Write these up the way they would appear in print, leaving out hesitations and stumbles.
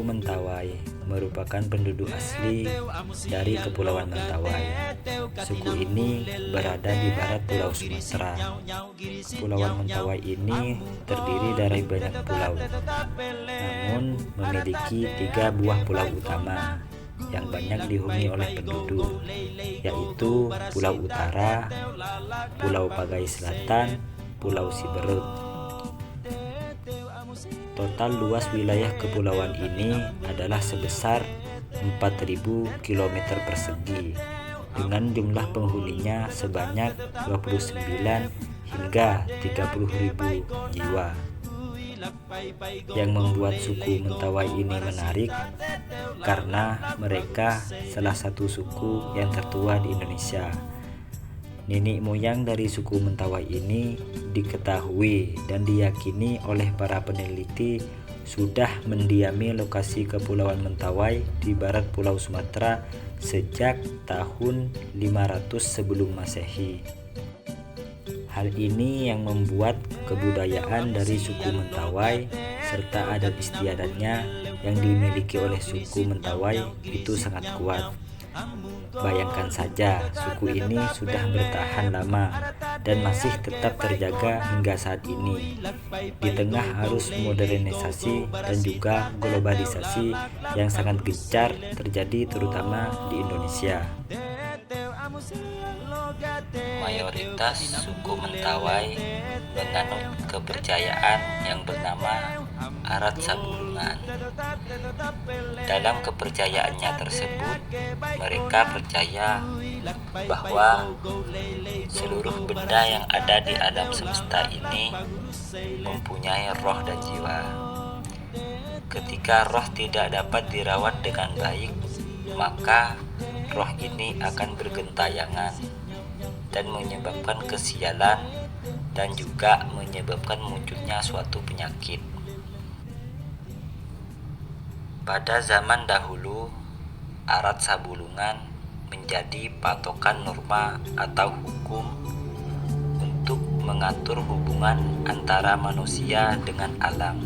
Suku Mentawai merupakan penduduk asli dari Kepulauan Mentawai. Suku ini berada di barat Pulau Sumatera. Kepulauan Mentawai ini terdiri dari banyak pulau, namun memiliki 3 buah pulau utama yang banyak dihuni oleh penduduk, yaitu Pulau Utara, Pulau Pagai Selatan, Pulau Siberut. Total luas wilayah kepulauan ini adalah sebesar 4.000 km persegi dengan jumlah penghuninya sebanyak 29 hingga 30.000 jiwa. Yang membuat suku Mentawai ini menarik karena mereka salah satu suku yang tertua di Indonesia. Nenek moyang dari suku Mentawai ini diketahui dan diyakini oleh para peneliti sudah mendiami lokasi Kepulauan Mentawai di barat Pulau Sumatera sejak tahun 500 sebelum Masehi. Hal ini yang membuat kebudayaan dari suku Mentawai serta adat istiadatnya yang dimiliki oleh suku Mentawai itu sangat kuat. Bayangkan saja, suku ini sudah bertahan lama dan masih tetap terjaga hingga saat ini. Di tengah arus modernisasi dan juga globalisasi yang sangat gencar terjadi terutama di Indonesia. Mayoritas suku Mentawai menganut kepercayaan yang bernama Arat Sabulungan. Dalam kepercayaannya tersebut, mereka percaya bahwa seluruh benda yang ada di alam semesta ini mempunyai roh dan jiwa. Ketika roh tidak dapat dirawat dengan baik, maka roh ini akan bergentayangan dan menyebabkan kesialan dan juga menyebabkan munculnya suatu penyakit. Pada zaman dahulu, Arat Sabulungan menjadi patokan norma atau hukum untuk mengatur hubungan antara manusia dengan alam,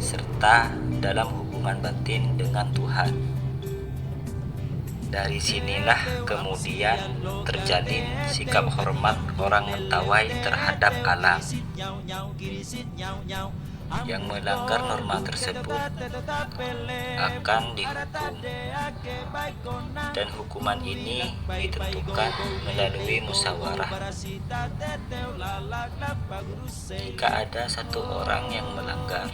serta dalam hubungan batin dengan Tuhan. Dari sinilah kemudian terjalin sikap hormat orang Mentawai terhadap alam. Yang melanggar norma tersebut akan dihukum, dan hukuman ini ditentukan melalui musyawarah. Jika ada satu orang yang melanggar,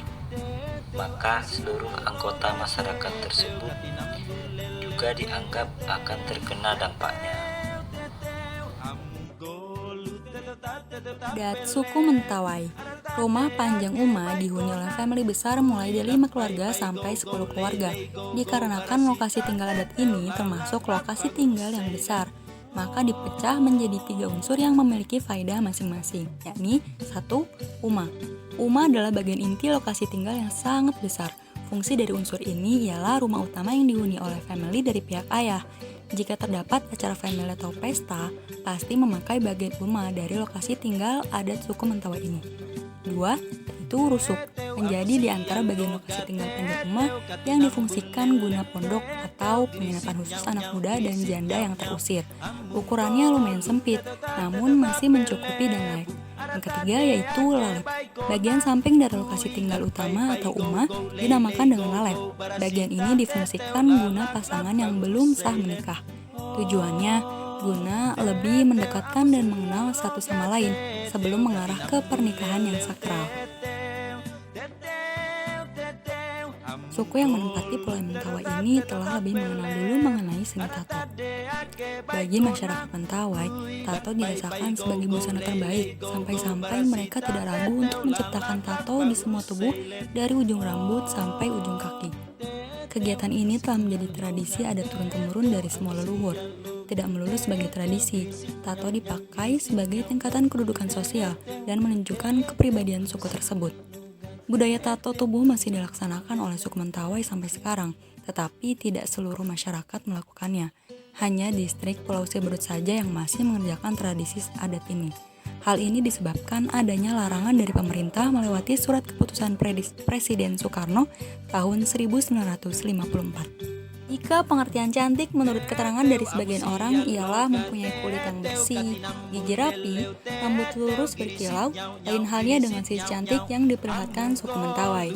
maka seluruh anggota masyarakat tersebut juga dianggap akan terkena dampaknya. Dat suku Mentawai. Rumah panjang Uma dihuni oleh famili besar mulai dari 5 keluarga sampai 10 keluarga. Dikarenakan lokasi tinggal adat ini termasuk lokasi tinggal yang besar, maka dipecah menjadi 3 unsur yang memiliki faedah masing-masing, yakni 1. Uma. Uma adalah bagian inti lokasi tinggal yang sangat besar. Fungsi dari unsur ini ialah rumah utama yang dihuni oleh famili dari pihak ayah. Jika terdapat acara famili atau pesta, pasti memakai bagian Uma dari lokasi tinggal adat suku Mentawai ini. 2. Itu rusuk, menjadi di antara bagian lokasi tinggal panjang Uma yang difungsikan guna pondok atau penginapan khusus anak muda dan janda yang terusir. Ukurannya lumayan sempit, namun masih mencukupi dan layak. Yang ketiga yaitu lalep. Bagian samping dari lokasi tinggal utama atau Uma dinamakan dengan lalep. Bagian ini difungsikan guna pasangan yang belum sah menikah. Tujuannya guna lebih mendekatkan dan mengenal satu sama lain sebelum mengarah ke pernikahan yang sakral. Suku yang menempati Pulau Mentawai ini telah lebih mengenal dulu mengenai seni tato. Bagi masyarakat Mentawai, tato dirasakan sebagai busana terbaik, sampai-sampai mereka tidak ragu untuk menciptakan tato di semua tubuh dari ujung rambut sampai ujung kaki. Kegiatan ini telah menjadi tradisi adat turun-temurun dari semua leluhur. Tidak melulu sebagai tradisi, tato dipakai sebagai tingkatan kedudukan sosial dan menunjukkan kepribadian suku tersebut. Budaya tato tubuh masih dilaksanakan oleh suku Mentawai sampai sekarang, tetapi tidak seluruh masyarakat melakukannya. Hanya distrik Pulau Siberut saja yang masih mengerjakan tradisi adat ini. Hal ini disebabkan adanya larangan dari pemerintah melewati surat keputusan Presiden Soekarno tahun 1954. Jika pengertian cantik menurut keterangan dari sebagian orang ialah mempunyai kulit yang bersih, gigi rapi, rambut lurus berkilau, lain halnya dengan sisi cantik yang diperlihatkan suku Mentawai.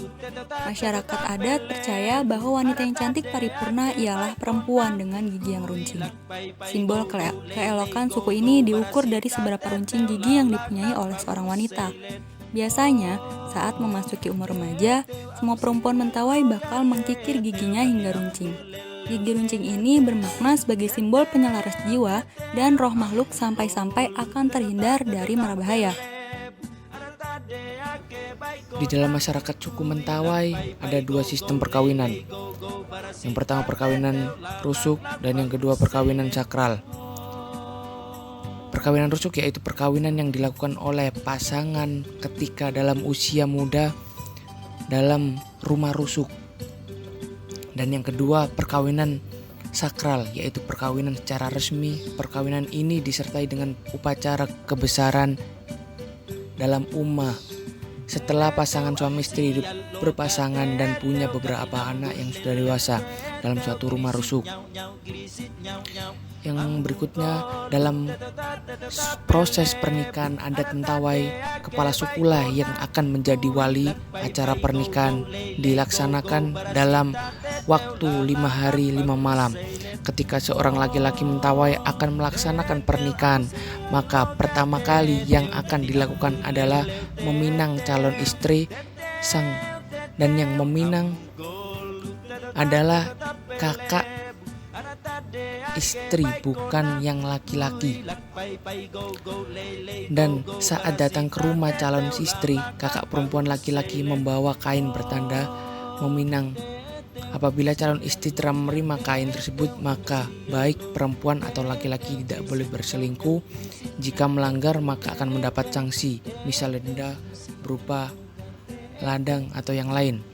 Masyarakat adat percaya bahwa wanita yang cantik paripurna ialah perempuan dengan gigi yang runcing. Simbol keelokan suku ini diukur dari seberapa runcing gigi yang dipunyai oleh seorang wanita. Biasanya, saat memasuki umur remaja, semua perempuan Mentawai bakal mengkikir giginya hingga runcing. Gigi runcing ini bermakna sebagai simbol penyelaras jiwa dan roh makhluk sampai-sampai akan terhindar dari mara bahaya. Di dalam masyarakat suku Mentawai ada dua sistem perkawinan. Yang pertama perkawinan rusuk dan yang kedua perkawinan sakral. Perkawinan rusuk yaitu perkawinan yang dilakukan oleh pasangan ketika dalam usia muda dalam rumah rusuk. Dan yang kedua perkawinan sakral yaitu perkawinan secara resmi. Perkawinan ini disertai dengan upacara kebesaran dalam ummah. Setelah pasangan suami istri hidup berpasangan dan punya beberapa anak yang sudah dewasa dalam suatu rumah rusuk. Yang berikutnya dalam proses pernikahan adat Mentawai, kepala sukulah yang akan menjadi wali. Acara pernikahan dilaksanakan dalam waktu 5 hari 5 malam. Ketika seorang laki-laki Mentawai akan melaksanakan pernikahan, maka pertama kali yang akan dilakukan adalah meminang calon istri dan yang meminang adalah kakak istri, bukan yang laki-laki. Dan saat datang ke rumah calon istri, kakak perempuan laki-laki membawa kain bertanda meminang. Apabila calon istri telah menerima kain tersebut, maka baik perempuan atau laki-laki tidak boleh berselingkuh. Jika melanggar, maka akan mendapat sanksi, misalnya denda berupa ladang atau yang lain.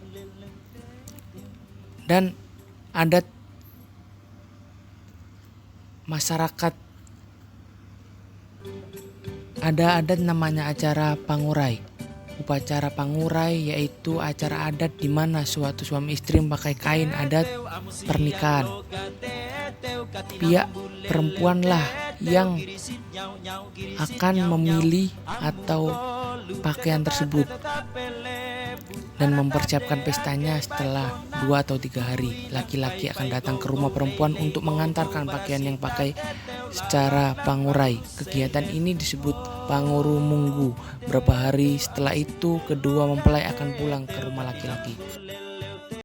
Dan adat masyarakat, ada adat namanya acara pangurai. Upacara pangurai yaitu acara adat di mana suatu suami istri memakai kain adat pernikahan. Pihak perempuanlah yang akan memilih atau pakaian tersebut dan mempersiapkan pestanya. Setelah 2 atau 3 hari, laki-laki akan datang ke rumah perempuan untuk mengantarkan pakaian yang pakai secara pangurai. Kegiatan ini disebut pangurumunggu. Beberapa hari setelah itu, kedua mempelai akan pulang ke rumah laki-laki.